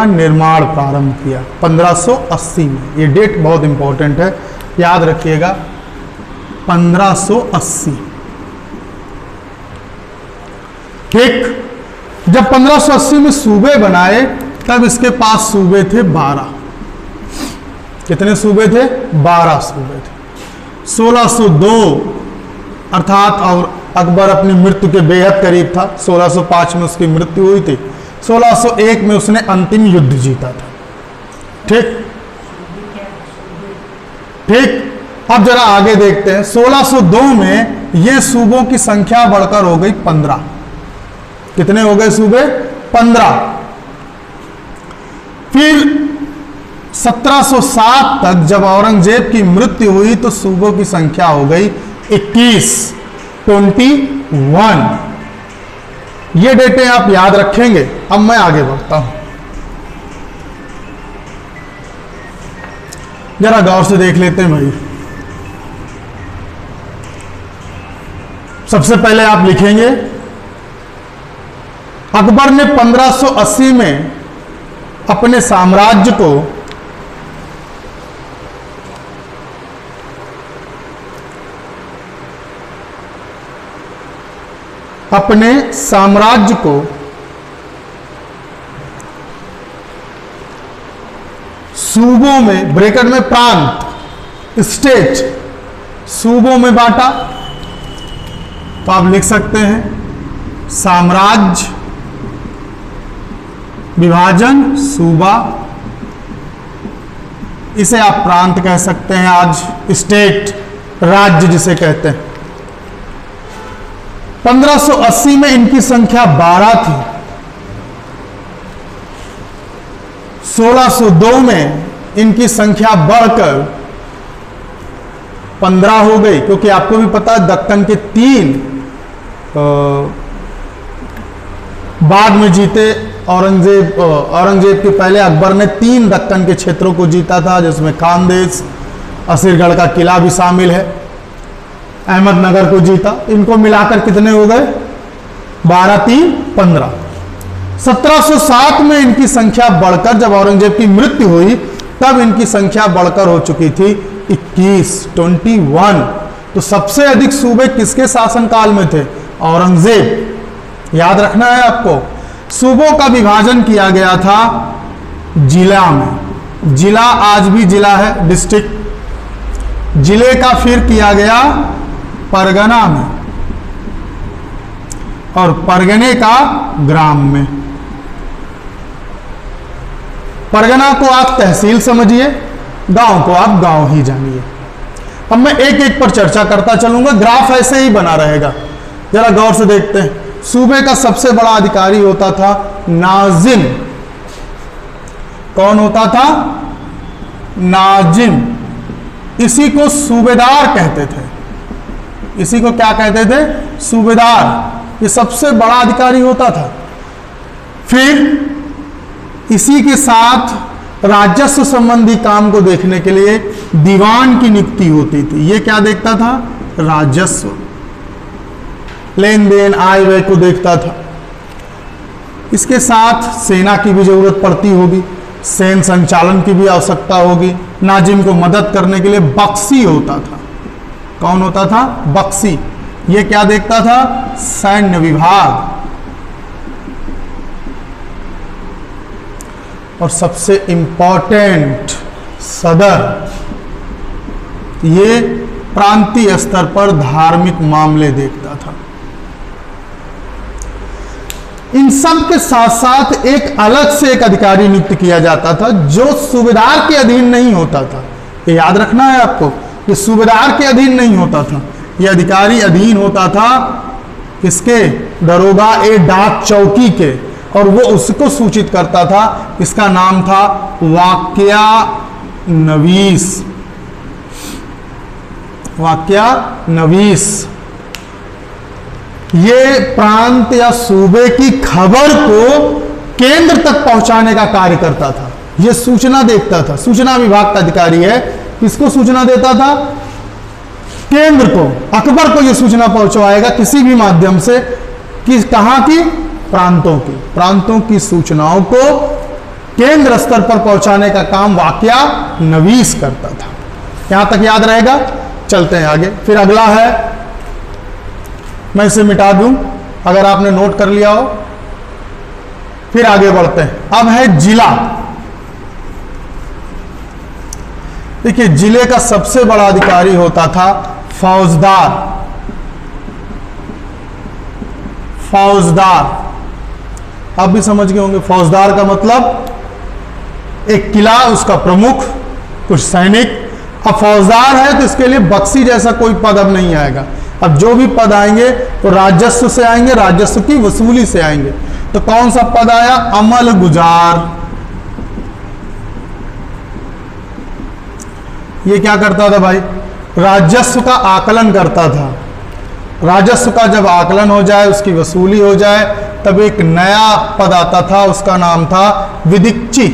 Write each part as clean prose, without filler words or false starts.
निर्माण प्रारंभ किया 1580 में। ये डेट बहुत इंपॉर्टेंट है, याद रखिएगा 1580। ठीक, जब 1580 में सूबे बनाए तब इसके पास सूबे थे 12। कितने सूबे थे? 12 सूबे थे। 1602 अर्थात और अकबर अपनी मृत्यु के बेहद करीब था, 1605 में उसकी मृत्यु हुई थी, 1601 में उसने अंतिम युद्ध जीता था। ठीक ठीक, अब जरा आगे देखते हैं। 1602 में ये सूबों की संख्या बढ़कर हो गई 15। कितने हो गए सूबे? 15। फिर 1707 तक जब औरंगजेब की मृत्यु हुई तो सूबों की संख्या हो गई 21, 21। ये डेटे आप याद रखेंगे। अब मैं आगे बढ़ता हूं, जरा गौर से देख लेते हैं भाई। सबसे पहले आप लिखेंगे अकबर ने 1580 में अपने साम्राज्य को सूबों में, ब्रैकेट में प्रांत, स्टेट, सूबों में बांटा। तो आप लिख सकते हैं साम्राज्य विभाजन सूबा, इसे आप प्रांत कह सकते हैं, आज स्टेट राज्य जिसे कहते हैं। 1580 में इनकी संख्या 12 थी। 1602 में इनकी संख्या बढ़कर 15 हो गई, क्योंकि आपको भी पता है दक्कन के 3 बाद में जीते औरंगजेब के पहले अकबर ने 3 दक्कन के क्षेत्रों को जीता था, जिसमें खानदेश, असीरगढ़ का किला भी शामिल है, अहमदनगर को जीता। इनको मिलाकर कितने हो गए? 12, 3, 15। 1707 में इनकी संख्या बढ़कर, जब औरंगजेब की मृत्यु हुई तब इनकी संख्या बढ़कर हो चुकी थी 21, 21। तो सबसे अधिक सूबे किसके शासनकाल में थे? औरंगजेब। याद रखना है आपको। सूबों का विभाजन किया गया था जिला में। जिला आज भी जिला है, डिस्ट्रिक्ट। जिले का फिर किया गया परगना में, और परगने का ग्राम में। परगना को आप तहसील समझिए, गांव को आप गांव ही जानिए। अब मैं एक एक पर चर्चा करता चलूंगा, ग्राफ ऐसे ही बना रहेगा। जरा गौर से देखते हैं। सूबे का सबसे बड़ा अधिकारी होता था नाजिम। कौन होता था? नाजिम। इसी को सूबेदार कहते थे। इसी को क्या कहते थे? सूबेदार। ये सबसे बड़ा अधिकारी होता था। फिर इसी के साथ राजस्व संबंधी काम को देखने के लिए दीवान की नियुक्ति होती थी। ये क्या देखता था? राजस्व, लेन देन, आय व्यय को देखता था। इसके साथ सेना की भी जरूरत पड़ती होगी, सैन्य संचालन की भी आवश्यकता होगी। नाजिम को मदद करने के लिए बख्शी होता था। कौन होता था? बख्शी। ये क्या देखता था? सैन्य विभाग। और सबसे इंपॉर्टेंट सदर, ये प्रांतीय स्तर पर धार्मिक मामले देखता था। इन सब के साथ साथ एक अलग से एक अधिकारी नियुक्त किया जाता था जो सूबेदार के अधीन नहीं होता था। ये याद रखना है आपको, ये सूबेदार के अधीन नहीं होता था। ये अधिकारी अधीन होता था किसके? दरोगा ए डाक चौकी के, और वो उसको सूचित करता था। इसका नाम था वाक्या नवीस। वाक्या नवीस। ये प्रांत या सूबे की खबर को केंद्र तक पहुंचाने का कार्य करता था। ये सूचना देखता था। सूचना विभाग का अधिकारी है। किसको सूचना देता था? केंद्र को। अकबर को यह सूचना पहुंचवाएगा किसी भी माध्यम से, कि कहां की? प्रांतों की। प्रांतों की सूचनाओं को केंद्र स्तर पर पहुंचाने का काम वाकया नवीस करता था। यहां तक याद रहेगा। चलते हैं आगे। फिर अगला है, मैं इसे मिटा दूं अगर आपने नोट कर लिया हो। फिर आगे बढ़ते हैं। अब है जिला। देखिए, जिले का सबसे बड़ा अधिकारी होता था फौजदार। फौजदार आप भी समझ गए होंगे। फौजदार का मतलब एक किला, उसका प्रमुख, कुछ सैनिक। अब फौजदार है तो इसके लिए बख्शी जैसा कोई पद अब नहीं आएगा। अब जो भी पद आएंगे तो राजस्व से आएंगे, राजस्व की वसूली से आएंगे। तो कौन सा पद आया? अमल गुजार। ये क्या करता था भाई? राजस्व का आकलन करता था। राजस्व का जब आकलन हो जाए, उसकी वसूली हो जाए, तब एक नया पद आता था, उसका नाम था विदिक्ची।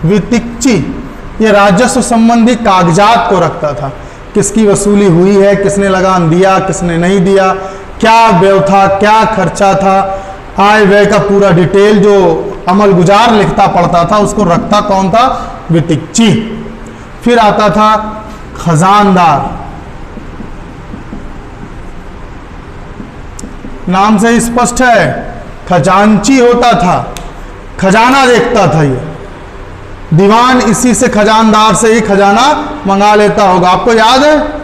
विदिक्ची ये राजस्व संबंधी कागजात को रखता था। किसकी वसूली हुई है, किसने लगान दिया, किसने नहीं दिया, क्या व्यय था, क्या खर्चा था, आय व्यय का पूरा डिटेल जो अमल गुजार लिखता पढ़ता था, उसको रखता कौन था? विदिक्ची। फिर आता था खजानदार। नाम से स्पष्ट है, खजांची होता था, खजाना देखता था। ये दीवान इसी से, खजानदार से ही खजाना मंगा लेता होगा। आपको याद है,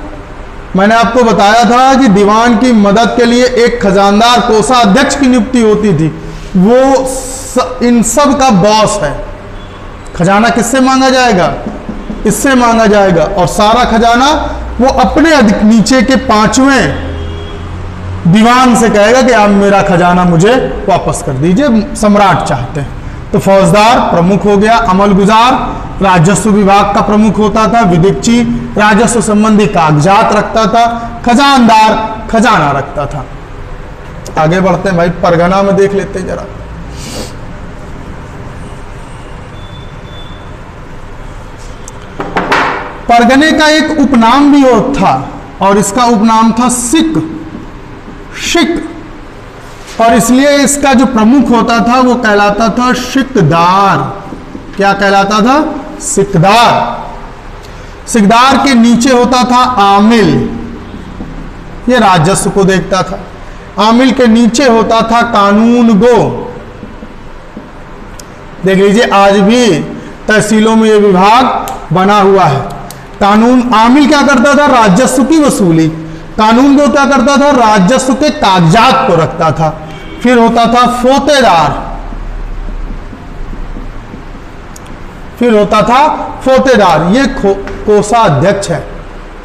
मैंने आपको बताया था कि दीवान की मदद के लिए एक खजानदार कोषाध्यक्ष की नियुक्ति होती थी। वो इन सब का बॉस है। खजाना किससे मांगा जाएगा? इससे मांगा जाएगा। और सारा खजाना वो अपने नीचे के 5वें दीवान से कहेगा कि आप मेरा खजाना मुझे वापस कर दीजिए, सम्राट चाहते हैं। तो फौजदार प्रमुख हो गया। अमल गुजार राजस्व विभाग का प्रमुख होता था। विदिक्ची राजस्व संबंधी कागजात रखता था। खजानदार खजाना रखता था। आगे बढ़ते हैं भाई। परगना में देख लेते हैं जरा। परगने का एक उपनाम भी था और इसका उपनाम था सिक। शिक। और इसलिए इसका जो प्रमुख होता था वो कहलाता था सिकदार। क्या कहलाता था? सिकदार। सिकदार के नीचे होता था आमिल। ये राजस्व को देखता था। आमिल के नीचे होता था कानून गो। देख लीजिए, आज भी तहसीलों में ये विभाग बना हुआ है। कानून आमिल क्या करता था? राजस्व की वसूली। कानून गो क्या करता था? राजस्व के कागजात को रखता था। फिर होता था फोतेदार। फिर होता था फोतेदार। ये कोषाध्यक्ष है।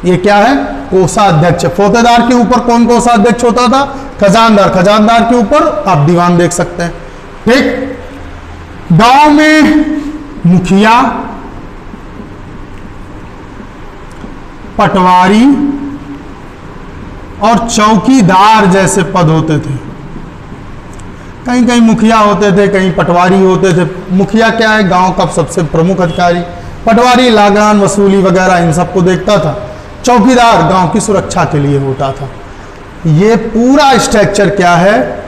ये क्या है? कोषाध्यक्ष। फोतेदार के ऊपर कौन कोषाध्यक्ष होता था? खजानदार। खजानदार के ऊपर आप दीवान देख सकते हैं। ठीक। गांव में मुखिया, पटवारी और चौकीदार जैसे पद होते थे। कहीं कहीं मुखिया होते थे, कहीं पटवारी होते थे। मुखिया क्या है? गांव का सबसे प्रमुख अधिकारी। पटवारी लगान वसूली वगैरह इन सबको देखता था। चौकीदार गांव की सुरक्षा के लिए होता था। ये पूरा स्ट्रक्चर क्या है?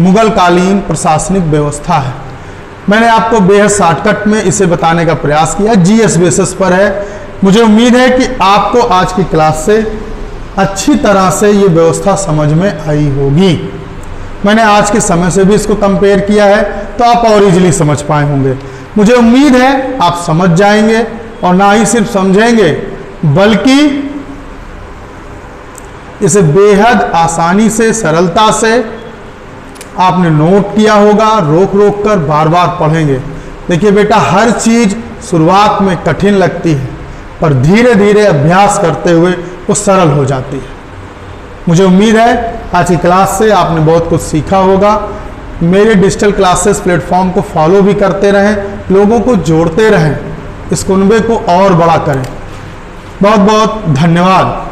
मुगल कालीन प्रशासनिक व्यवस्था है। मैंने आपको बेहद शॉर्टकट में इसे बताने का प्रयास किया। जीएस बेसिस पर है। मुझे उम्मीद है कि आपको आज की क्लास से अच्छी तरह से ये व्यवस्था समझ में आई होगी। मैंने आज के समय से भी इसको कंपेयर किया है तो आप और इजीली समझ पाए होंगे। मुझे उम्मीद है आप समझ जाएंगे और ना ही सिर्फ समझेंगे बल्कि इसे बेहद आसानी से, सरलता से आपने नोट किया होगा। रोक रोक कर बार बार पढ़ेंगे। देखिए बेटा, हर चीज शुरुआत में कठिन लगती है पर धीरे धीरे अभ्यास करते हुए वो सरल हो जाती है। मुझे उम्मीद है आज की क्लास से आपने बहुत कुछ सीखा होगा। मेरे डिजिटल क्लासेस प्लेटफॉर्म को फॉलो भी करते रहें, लोगों को जोड़ते रहें, इस कुनबे को और बड़ा करें। बहुत बहुत धन्यवाद।